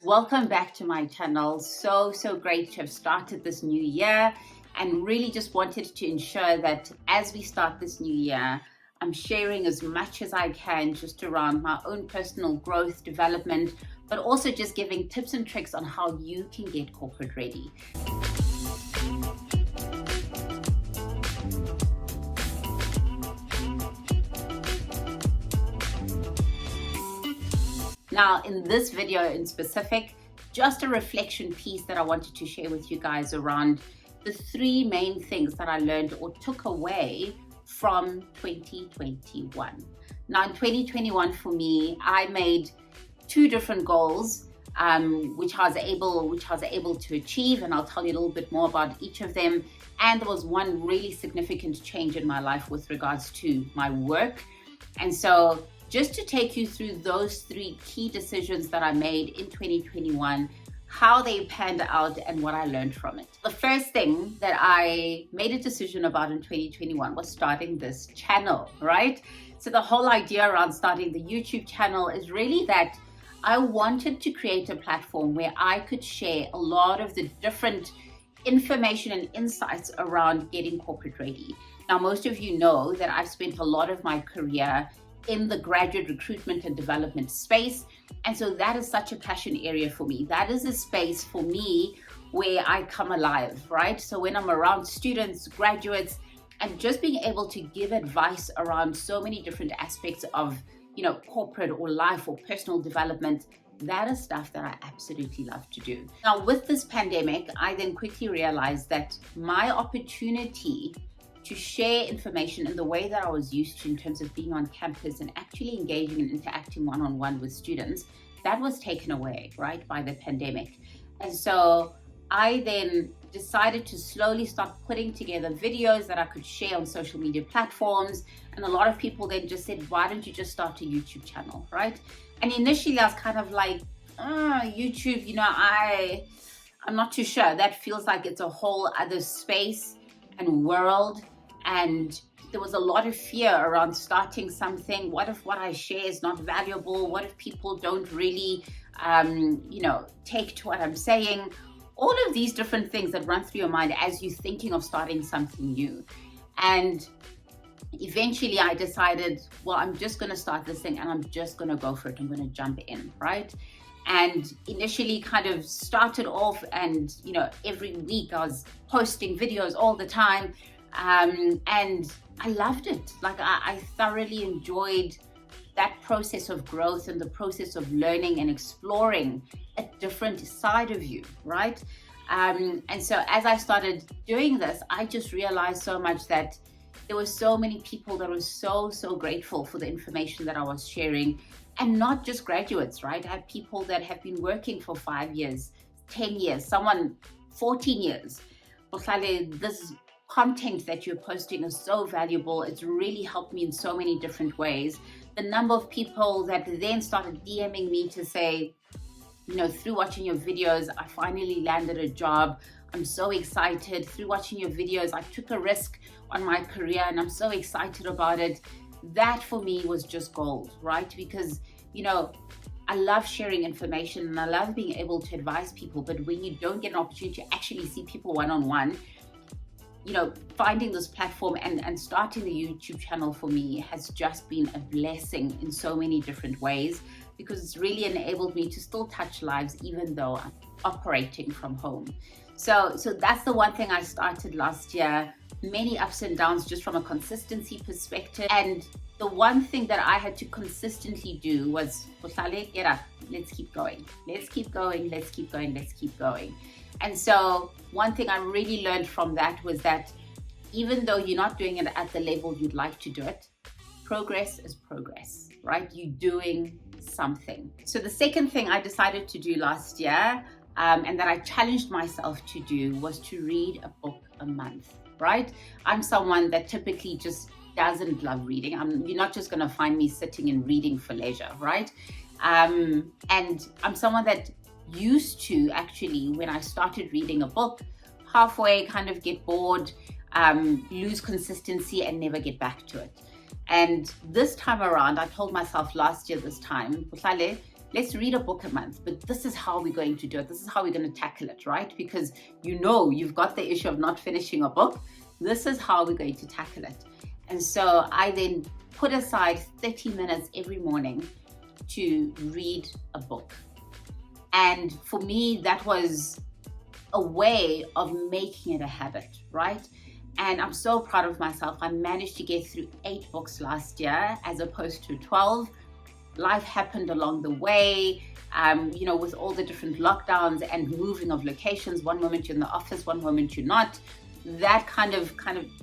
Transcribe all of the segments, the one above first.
Welcome back to my channel. So great to have started this new year, and really just wanted to ensure that as we start this new year, I'm sharing as much as I can just around my own personal growth, development, but also just giving tips and tricks on how you can get corporate ready. Now, in this video in specific, just a reflection piece that I wanted to share with you guys around the three main things that I learned or took away from 2021. Now, in 2021 for me, I made two different goals, which I was able to achieve, and I'll tell you a little bit more about each of them. And there was one really significant change in my life with regards to my work. And so just to take you through those three key decisions that I made in 2021, how they panned out and what I learned from it. The first thing that I made a decision about in 2021 was starting this channel, right? So the whole idea around starting the YouTube channel is really that I wanted to create a platform where I could share a lot of the different information and insights around getting corporate ready. Now, most of you know that I've spent a lot of my career in the graduate recruitment and development space. And so that is such a passion area for me. That is a space for me where I come alive, right? So when I'm around students, graduates, and just being able to give advice around so many different aspects of, corporate or life or personal development, that is stuff that I absolutely love to do. Now, with this pandemic, I then quickly realized that my opportunity to share information in the way that I was used to in terms of being on campus and actually engaging and interacting one-on-one with students, that was taken away, right, by the pandemic. And so I then decided to slowly start putting together videos that I could share on social media platforms. And a lot of people then just said, why don't you just start a YouTube channel, right? And initially I was kind of like, YouTube, I'm not too sure. That feels like it's a whole other space and world, and there was a lot of fear around starting something. What if what I share is not valuable? What if people don't really take to what I'm saying? All of these different things that run through your mind as you're thinking of starting something new. And eventually I decided, well, I'm just going to start this thing and I'm just going to go for it. I'm going to jump in, right? And initially kind of started off and, every week I was posting videos all the time. And I loved it. Like I thoroughly enjoyed that process of growth and the process of learning and exploring a different side of you, right? And so as I started doing this, I just realized so much that there were so many people that were so grateful for the information that I was sharing. And not just graduates, right? I have people that have been working for 5 years, 10 years, someone 14 years. Bohlale, this content that you're posting is so valuable. It's really helped me in so many different ways. The number of people that then started DMing me to say, through watching your videos, I finally landed a job. I'm so excited. Through watching your videos, I took a risk on my career and I'm so excited about it. That for me was just gold, right? Because, I love sharing information and I love being able to advise people. But when you don't get an opportunity to actually see people one-on-one, finding this platform and starting the YouTube channel for me has just been a blessing in so many different ways, because it's really enabled me to still touch lives even though I'm operating from home. So that's the one thing I started last year. Many ups and downs just from a consistency perspective. And the one thing that I had to consistently do was, Bohlale, get up, let's keep going. Let's keep going, let's keep going, let's keep going. And so one thing I really learned from that was that even though you're not doing it at the level you'd like to do it, progress is progress, right? You're doing something. So the second thing I decided to do last year, and that I challenged myself to do, was to read a book a month, right? I'm someone that typically just doesn't love reading. You're not just going to find me sitting and reading for leisure, right? And I'm someone that used to actually, when I started reading a book, halfway kind of get bored, lose consistency and never get back to it. And this time around, I told myself last year this time, Bohlale, let's read a book a month, but this is how we're going to do it. This is how we're going to tackle it, right? Because you've got the issue of not finishing a book. This is how we're going to tackle it. And so I then put aside 30 minutes every morning to read a book. And for me, that was a way of making it a habit, right? And I'm so proud of myself. I managed to get through 8 books last year as opposed to 12. Life happened along the way, with all the different lockdowns and moving of locations. One moment you're in the office, one moment you're not. That kind of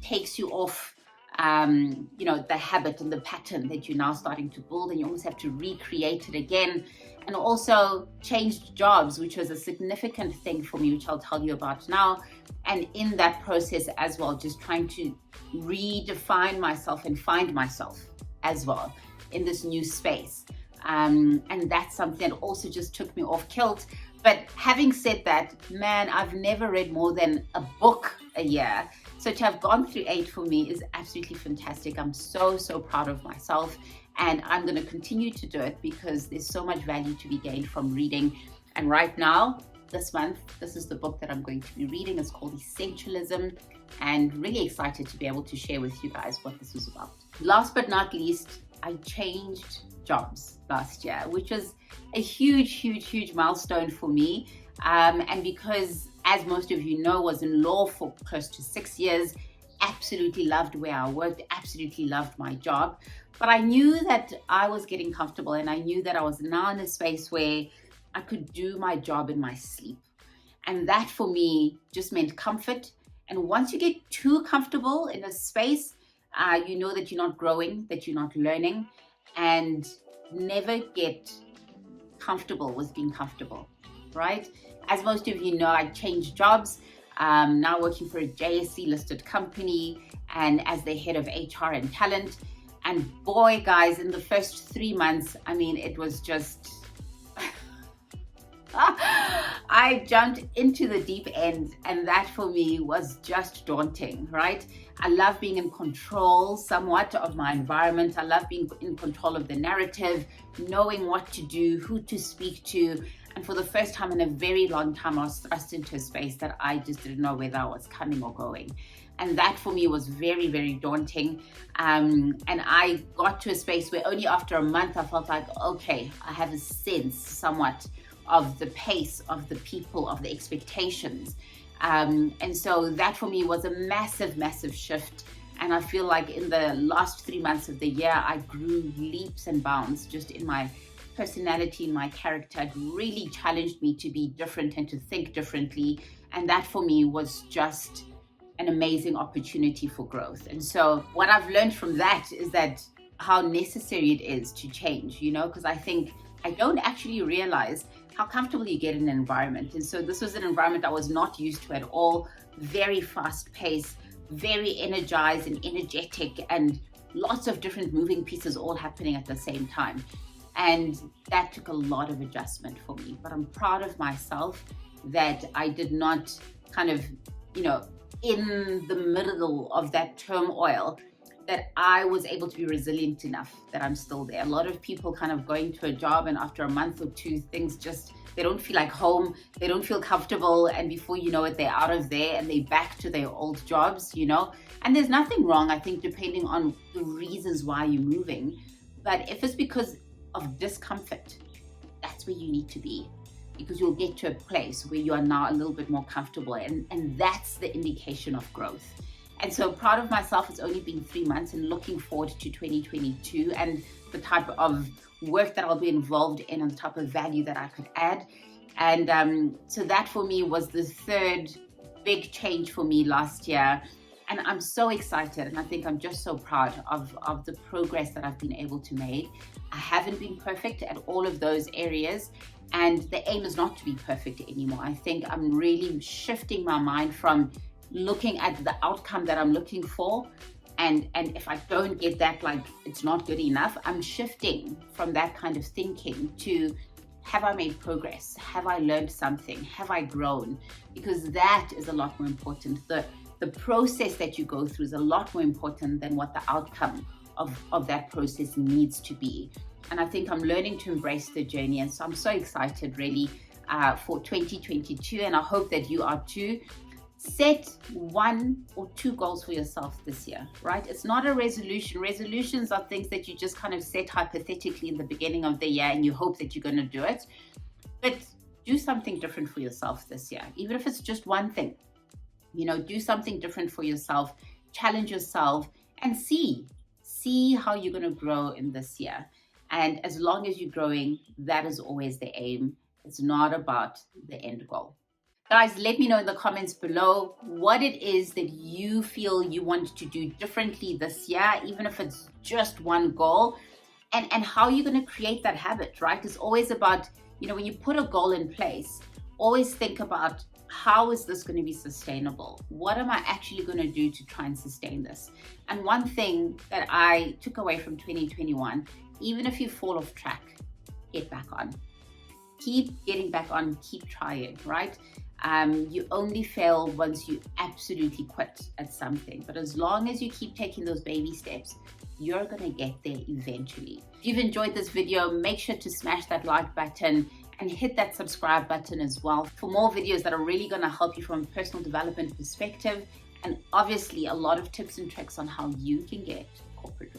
takes you off, the habit and the pattern that you're now starting to build, and you almost have to recreate it again. And also changed jobs, which was a significant thing for me, which I'll tell you about now. And in that process as well, just trying to redefine myself and find myself as well in this new space. And that's something that also just took me off kilt. But having said that, man, I've never read more than a book a year. So to have gone through 8 for me is absolutely fantastic. I'm so, so proud of myself. And I'm going to continue to do it because there's so much value to be gained from reading. And right now, this month, this is the book that I'm going to be reading. It's called Essentialism, and really excited to be able to share with you guys what this is about. Last but not least, I changed jobs last year, which was a huge, huge, huge milestone for me. And because, as most of you know, was in law for close to 6 years, absolutely loved where I worked, absolutely loved my job. But I knew that I was getting comfortable, and I knew that I was now in a space where I could do my job in my sleep. And that for me just meant comfort. And once you get too comfortable in a space, you know that you're not growing, that you're not learning, and never get comfortable with being comfortable, right? As most of you know, I changed jobs, now working for a JSE listed company and as the head of HR and talent. And boy, guys, in the first 3 months, it was just, I jumped into the deep end, and that for me was just daunting, right? I love being in control somewhat of my environment. I love being in control of the narrative, knowing what to do, who to speak to. And for the first time in a very long time, I was thrust into a space that I just didn't know whether I was coming or going. And that for me was very, very daunting. And I got to a space where only after a month, I felt like, okay, I have a sense somewhat of the pace of the people, of the expectations. And so that for me was a massive, massive shift. And I feel like in the last 3 months of the year, I grew leaps and bounds just in my personality, in my character. It really challenged me to be different and to think differently. And that for me was just an amazing opportunity for growth. And so what I've learned from that is that how necessary it is to change, because I think I don't actually realize how comfortable you get in an environment. And so this was an environment I was not used to at all. Very fast paced, very energized and energetic, and lots of different moving pieces all happening at the same time. And that took a lot of adjustment for me. But I'm proud of myself that I did not in the middle of that turmoil, that I was able to be resilient enough that I'm still there. A lot of people going to a job, and after a month or two, things they don't feel like home, they don't feel comfortable, and before you know it, they're out of there and they're back to their old jobs, And there's nothing wrong, I think, depending on the reasons why you're moving. But if it's because of discomfort, that's where you need to be, because you'll get to a place where you are now a little bit more comfortable, and that's the indication of growth. And so proud of myself. It's only been 3 months, and looking forward to 2022 and the type of work that I'll be involved in and the type of value that I could add. And so that for me was the third big change for me last year. And I'm so excited, and I think I'm just so proud of the progress that I've been able to make. I haven't been perfect at all of those areas, and the aim is not to be perfect anymore. I think I'm really shifting my mind from looking at the outcome that I'm looking for, and if I don't get that, like it's not good enough. I'm shifting from that kind of thinking to, have I made progress? Have I learned something? Have I grown? Because that is a lot more important. The process that you go through is a lot more important than what the outcome of that process needs to be. And I think I'm learning to embrace the journey. And so I'm so excited really for 2022. And I hope that you are too. Set 1 or 2 goals for yourself this year, right? It's not a resolution. Resolutions are things that you just kind of set hypothetically in the beginning of the year and you hope that you're going to do it. But do something different for yourself this year, even if it's just one thing. You know, do something different for yourself, challenge yourself, and see how you're going to grow in this year. And as long as you're growing, that is always the aim. It's not about the end goal. Guys, let me know in the comments below what it is that you feel you want to do differently this year, even if it's just one goal, and how you're going to create that habit, right? It's always about, you know, when you put a goal in place, always think about, how is this going to be sustainable? What am I actually going to do to try and sustain this? And one thing that I took away from 2021, even if you fall off track, get back on. Keep getting back on, keep trying, right? You only fail once you absolutely quit at something. But as long as you keep taking those baby steps, you're going to get there eventually. If you've enjoyed this video, make sure to smash that like button and hit that subscribe button as well for more videos that are really going to help you from a personal development perspective, and obviously a lot of tips and tricks on how you can get corporate